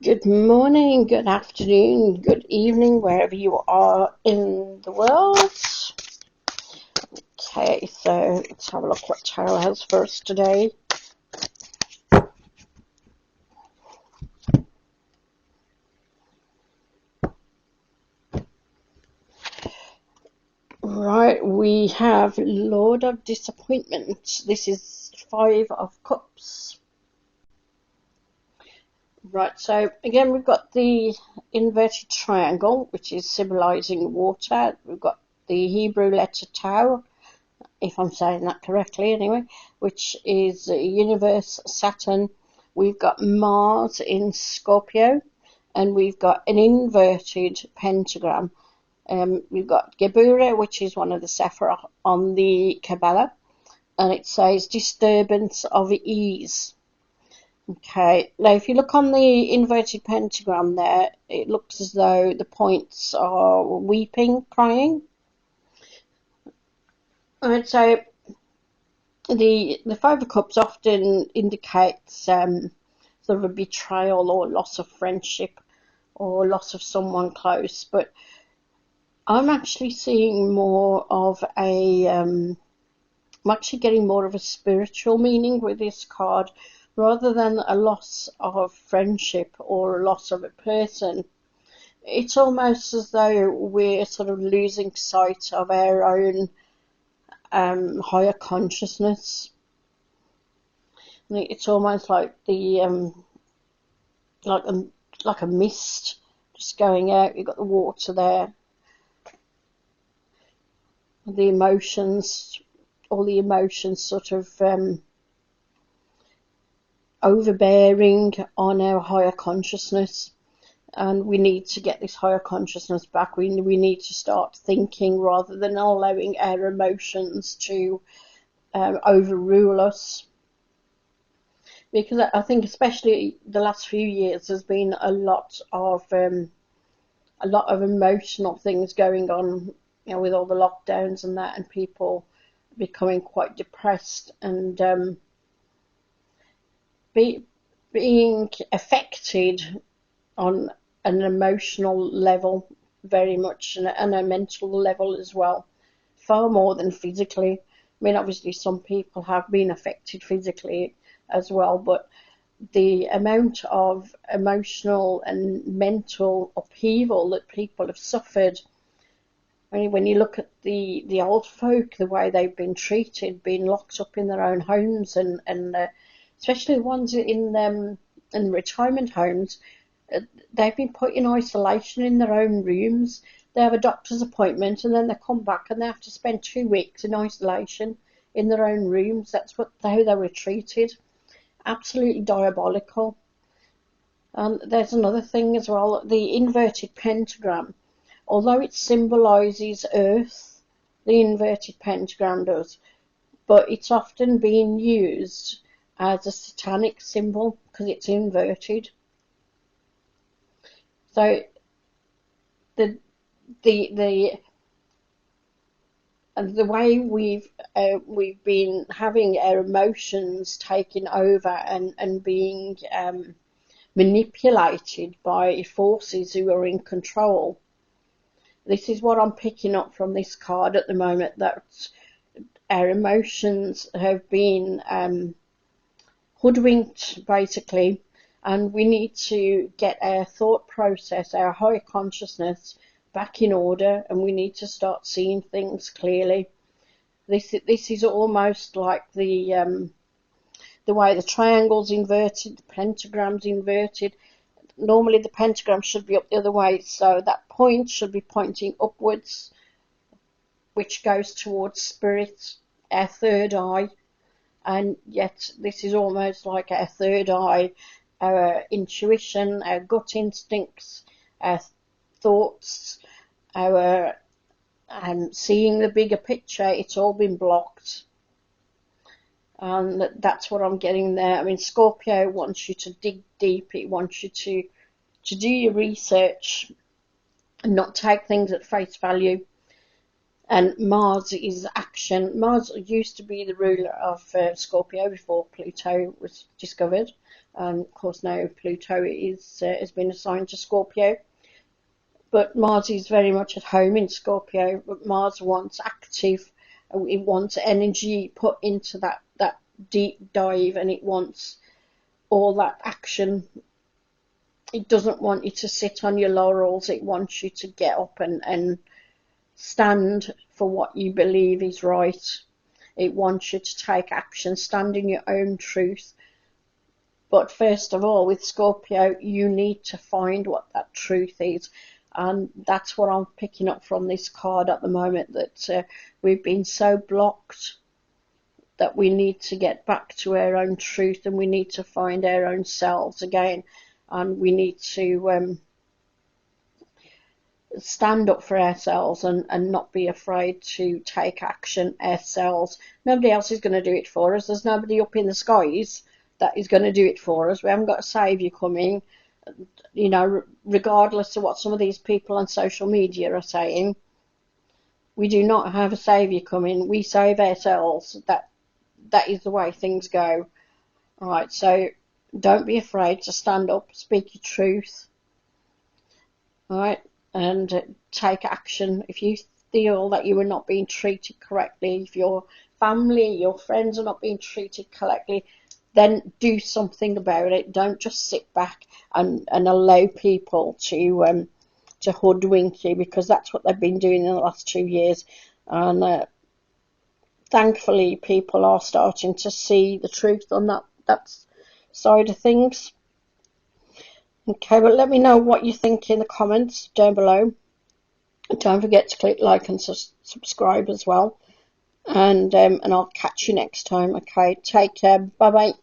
Good morning, good afternoon, good evening, wherever you are in the world. Okay, so let's have a look what tarot has for us today. Right, we have Lord of Disappointment. This is Five of Cups. Right, so again, we've got the inverted triangle, which is symbolizing water. We've got the Hebrew letter Tau, if I'm saying that correctly anyway, which is universe, Saturn. We've got Mars in Scorpio, and we've got an inverted pentagram. We've got Geburah, which is one of the Sephirah on the Kabbalah, and it says disturbance of ease. Okay, now if you look on the inverted pentagram there, it looks as though the points are weeping, crying. I'd say the Five of Cups often indicates sort of a betrayal or loss of friendship or loss of someone close, but I'm actually seeing more of I'm actually getting more of a spiritual meaning with this card rather than a loss of friendship or a loss of a person. It's almost as though we're sort of losing sight of our own higher consciousness. It's almost like like a like a mist just going out. You've got the water there, the emotions, all the emotions sort of overbearing on our higher consciousness, and we need to get this higher consciousness back. We need to start thinking rather than allowing our emotions to overrule us. Because I think especially the last few years there's been a lot of emotional things going on, with all the lockdowns and that, and people becoming quite depressed and being affected on an emotional level, very much, and a mental level as well, far more than physically. I mean, obviously some people have been affected physically as well, but the amount of emotional and mental upheaval that people have suffered. I mean, when you look at the old folk, the way they've been treated, being locked up in their own homes, and especially the ones in retirement homes, they've been put in isolation in their own rooms. They have a doctor's appointment, and then they come back and they have to spend 2 weeks in isolation in their own rooms. That's how they were treated. Absolutely diabolical. And there's another thing as well, the inverted pentagram. Although it symbolises Earth, the inverted pentagram does, but it's often being used as a satanic symbol because it's inverted. So the the way we've been having our emotions taken over and being manipulated by forces who are in control. This is what I'm picking up from this card at the moment, that our emotions have been hoodwinked, basically, and we need to get our thought process, our higher consciousness back in order, and we need to start seeing things clearly. This is almost like the way the triangle's inverted, the pentagram's inverted. Normally the pentagram should be up the other way, so that point should be pointing upwards, which goes towards spirit, our third eye, and yet this is almost like our third eye, our intuition, our gut instincts, our thoughts, our seeing the bigger picture. It's all been blocked, and that's what I'm getting there. I mean, Scorpio wants you to dig deep. It wants you to do your research and not take things at face value. And Mars is action. Mars used to be the ruler of Scorpio before Pluto was discovered. Of course, now Pluto is has been assigned to Scorpio, but Mars is very much at home in Scorpio. But Mars wants active, it wants energy put into that deep dive, and it wants all that action. It doesn't want you to sit on your laurels. It wants you to get up and stand for what you believe is right. It wants you to take action, stand in your own truth. But first of all, with Scorpio, you need to find what that truth is. And that's what I'm picking up from this card at the moment, that we've been so blocked that we need to get back to our own truth, and we need to find our own selves again. And we need to stand up for ourselves and not be afraid to take action ourselves. Nobody else is going to do it for us. There's nobody up in the skies that is going to do it for us. We haven't got a saviour coming, you know, regardless of what some of these people on social media are saying. We do not have a saviour coming. We save ourselves. That is the way things go. All right, so don't be afraid to stand up, speak your truth. All right, and take action. If you feel that you are not being treated correctly, if your family, your friends are not being treated correctly, then do something about it. Don't just sit back and allow people to hoodwink you, because that's what they've been doing in the last 2 years. And thankfully, people are starting to see the truth on that side of things. Okay, but let me know what you think in the comments down below. And don't forget to click like and subscribe as well. And I'll catch you next time. Okay, take care. Bye bye.